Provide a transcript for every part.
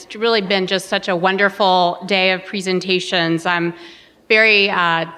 It's really been just such a wonderful day of presentations. I'm very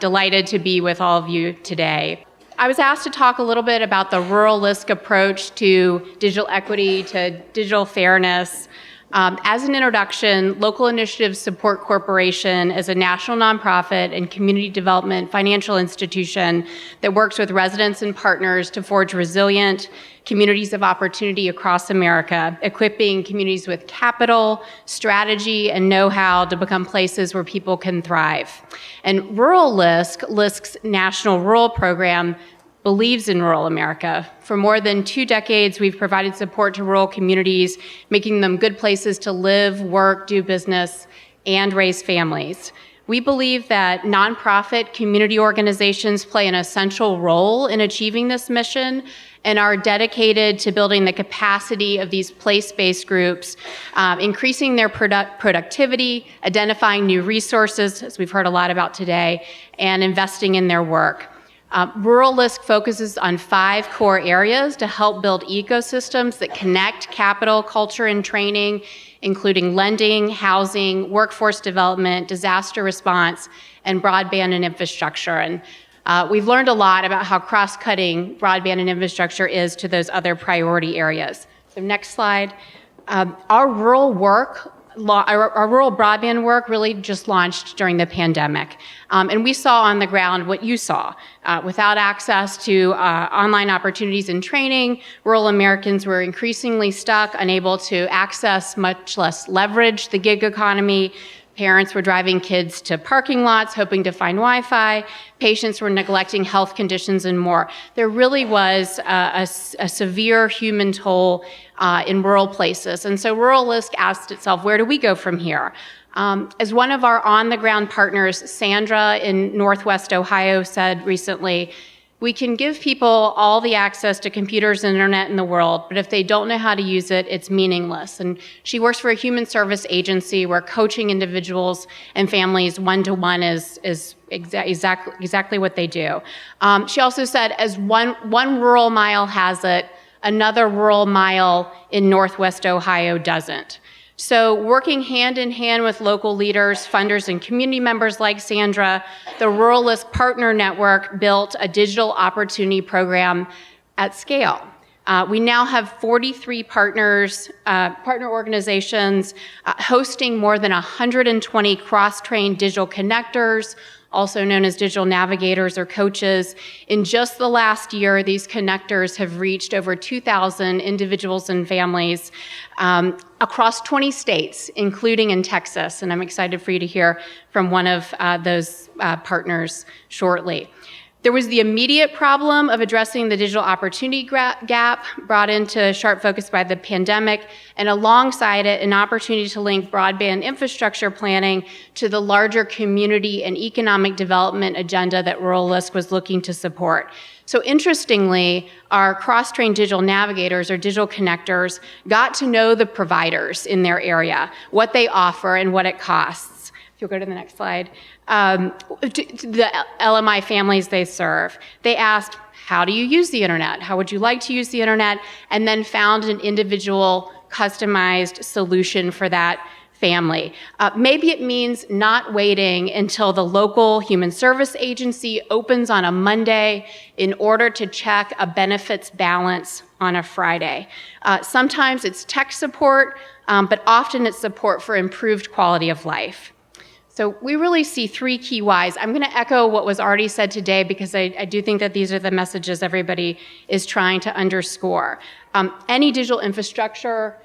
delighted to be with all of you today. I was asked to talk a little bit about the rural LISC approach to digital equity, to digital fairness. As an introduction, Local Initiatives Support Corporation is a national nonprofit and community development financial institution that works with residents and partners to forge resilient communities of opportunity across America, equipping communities with capital, strategy, and know-how to become places where people can thrive. And Rural LISC, LISC's national rural program, believes in rural America. For more than 2 decades, we've provided support to rural communities, making them good places to live, work, do business, and raise families. We believe that nonprofit community organizations play an essential role in achieving this mission and are dedicated to building the capacity of these place-based groups, increasing their productivity, identifying new resources, as we've heard a lot about today, and investing in their work. Rural LISC focuses on 5 core areas to help build ecosystems that connect capital, culture, and training, including lending, housing, workforce development, disaster response, and broadband and infrastructure. And we've learned a lot about how cross-cutting broadband and infrastructure is to those other priority areas. So next slide. Our rural broadband work really just launched during the pandemic. And we saw on the ground what you saw. Without access to online opportunities and training, rural Americans were increasingly stuck, unable to access, much less leverage, the gig economy. Parents were driving kids to parking lots, hoping to find Wi-Fi. Patients were neglecting health conditions and more. There really was a severe human toll in rural places. And so Rural LISC asked itself, where do we go from here? As one of our on-the-ground partners, Sandra in Northwest Ohio, said recently, we can give people all the access to computers and internet in the world, but if they don't know how to use it, it's meaningless. And she works for a human service agency where coaching individuals and families one-to-one is exactly what they do. She also said, as one rural mile has it, another rural mile in Northwest Ohio doesn't. So working hand in hand with local leaders, funders, and community members like Sandra, the Rural LISC Partner Network built a digital opportunity program at scale. We now have 43 partner organizations hosting more than 120 cross-trained digital connectors, also known as digital navigators or coaches. In just the last year, these connectors have reached over 2,000 individuals and families across 20 states, including in Texas. And I'm excited for you to hear from one of those partners shortly. There was the immediate problem of addressing the digital opportunity gap brought into sharp focus by the pandemic, and alongside it, an opportunity to link broadband infrastructure planning to the larger community and economic development agenda that Rural LISC was looking to support. So interestingly, our cross-trained digital navigators or digital connectors got to know the providers in their area, what they offer and what it costs. If you'll go to the next slide. The LMI families they serve. They asked, how do you use the internet? How would you like to use the internet? And then found an individual customized solution for that family. Maybe it means not waiting until the local human service agency opens on a Monday in order to check a benefits balance on a Friday. Sometimes it's tech support, but often it's support for improved quality of life. So we really see 3 key whys. I'm going to echo what was already said today because I do think that these are the messages everybody is trying to underscore. Any digital infrastructure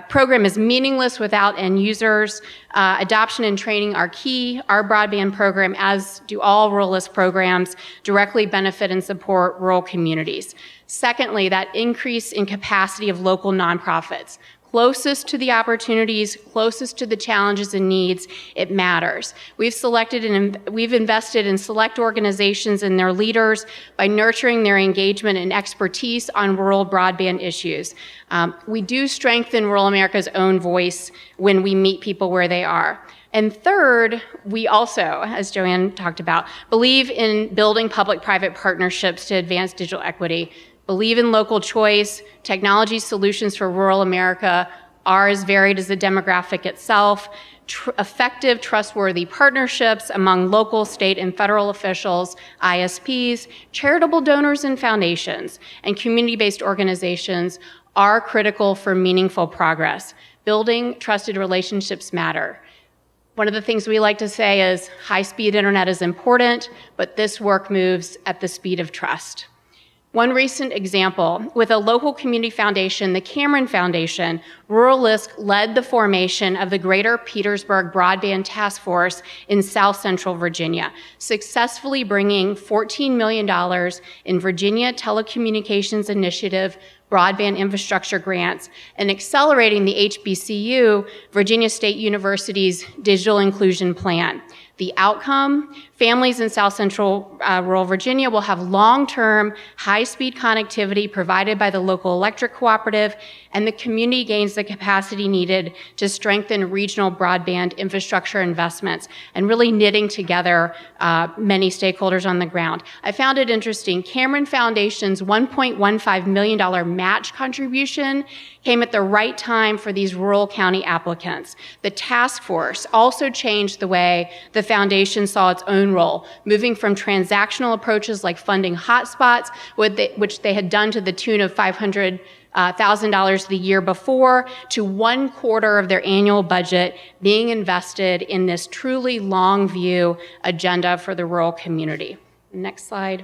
program is meaningless without end users. Adoption and training are key. Our broadband program, as do all Rural LISC programs, directly benefit and support rural communities. Secondly, that increase in capacity of local nonprofits. Closest to the opportunities, closest to the challenges and needs, it matters. We've invested in select organizations and their leaders by nurturing their engagement and expertise on rural broadband issues. We do strengthen rural America's own voice when we meet people where they are. And third, we also, as Joanne talked about, believe in building public-private partnerships to advance digital equity, believe in local choice, technology solutions for rural America, are as varied as the demographic itself. Effective, trustworthy partnerships among local, state, and federal officials, ISPs, charitable donors and foundations, and community-based organizations are critical for meaningful progress. Building trusted relationships matter. One of the things we like to say is high-speed internet is important, but this work moves at the speed of trust. One recent example, with a local community foundation, the Cameron Foundation, Rural LISC led the formation of the Greater Petersburg Broadband Task Force in South Central Virginia, successfully bringing $14 million in Virginia Telecommunications Initiative broadband infrastructure grants and accelerating the HBCU, Virginia State University's digital inclusion plan. The outcome, families in South Central rural Virginia will have long-term, high-speed connectivity provided by the local electric cooperative, and the community gains the capacity needed to strengthen regional broadband infrastructure investments and really knitting together many stakeholders on the ground. I found it interesting. Cameron Foundation's $1.15 million match contribution came at the right time for these rural county applicants. The task force also changed the way the foundation saw its own role, moving from transactional approaches like funding hotspots, which they had done to the tune of $500,000 the year before, to 1/4 of their annual budget being invested in this truly long view agenda for the rural community. Next slide.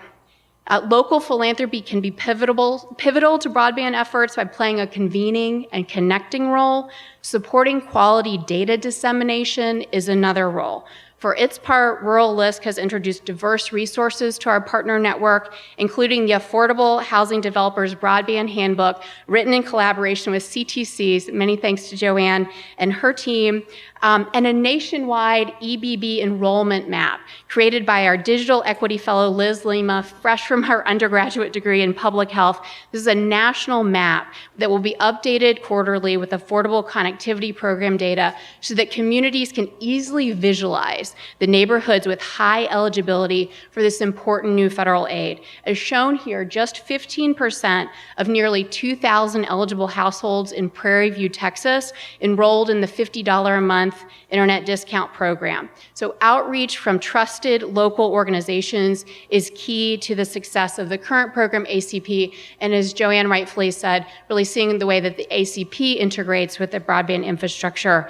Local philanthropy can be pivotal to broadband efforts by playing a convening and connecting role. Supporting quality data dissemination is another role. For its part, Rural LISC has introduced diverse resources to our partner network, including the Affordable Housing Developers Broadband Handbook, written in collaboration with CTCs, many thanks to Joanne and her team, and a nationwide EBB enrollment map created by our digital equity fellow Liz Lima, fresh from her undergraduate degree in public health. This is a national map that will be updated quarterly with affordable connectivity program data so that communities can easily visualize the neighborhoods with high eligibility for this important new federal aid. As shown here, just 15% of nearly 2,000 eligible households in Prairie View, Texas, enrolled in the $50 a month internet discount program. So outreach from trusted local organizations is key to the success of the current program, ACP, and as Joanne rightfully said, really seeing the way that the ACP integrates with the broadband infrastructure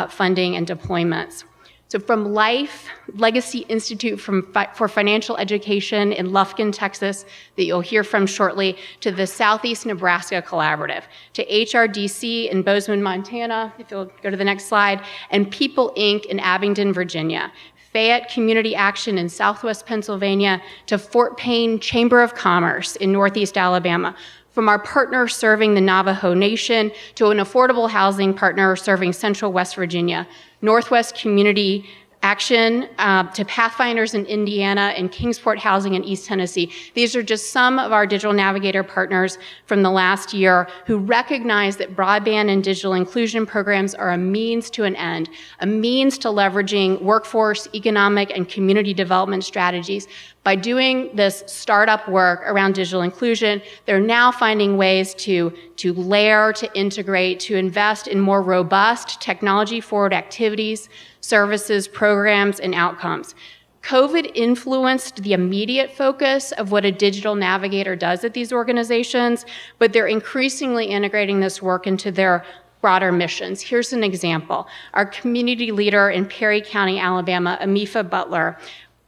funding and deployments. So from LIFE, Legacy Institute for Financial Education in Lufkin, Texas, that you'll hear from shortly, to the Southeast Nebraska Collaborative, to HRDC in Bozeman, Montana, if you'll go to the next slide, and People Inc. in Abingdon, Virginia, Fayette Community Action in Southwest Pennsylvania, to Fort Payne Chamber of Commerce in Northeast Alabama, from our partner serving the Navajo Nation to an affordable housing partner serving Central West Virginia, Northwest Community Action to Pathfinders in Indiana and Kingsport Housing in East Tennessee. These are just some of our Digital Navigator partners from the last year who recognize that broadband and digital inclusion programs are a means to an end, a means to leveraging workforce, economic, and community development strategies. By doing this startup work around digital inclusion, they're now finding ways to layer, to integrate, to invest in more robust technology-forward activities, services, programs, and outcomes. COVID influenced the immediate focus of what a digital navigator does at these organizations, but they're increasingly integrating this work into their broader missions. Here's an example. Our community leader in Perry County, Alabama, Amifa Butler,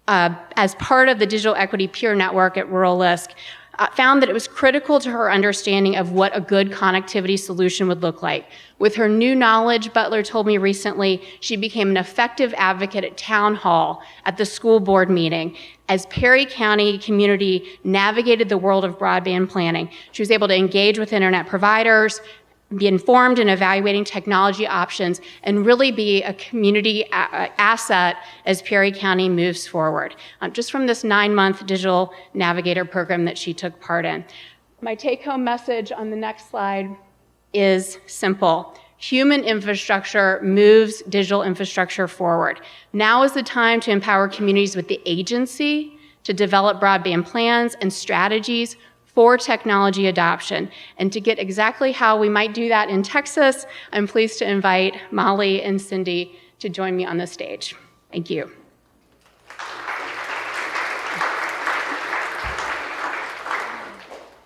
as part of the Digital Equity Peer Network at Rural LISC, found that it was critical to her understanding of what a good connectivity solution would look like. With her new knowledge, Butler told me recently, she became an effective advocate at town hall, at the school board meeting. As Perry County community navigated the world of broadband planning, she was able to engage with internet providers, be informed in evaluating technology options, and really be a community asset as Perry County moves forward. Just from this 9-month Digital Navigator program that she took part in. My take-home message on the next slide is simple. Human infrastructure moves digital infrastructure forward. Now is the time to empower communities with the agency to develop broadband plans and strategies for technology adoption. And to get exactly how we might do that in Texas, I'm pleased to invite Molly and Cindy to join me on the stage. Thank you.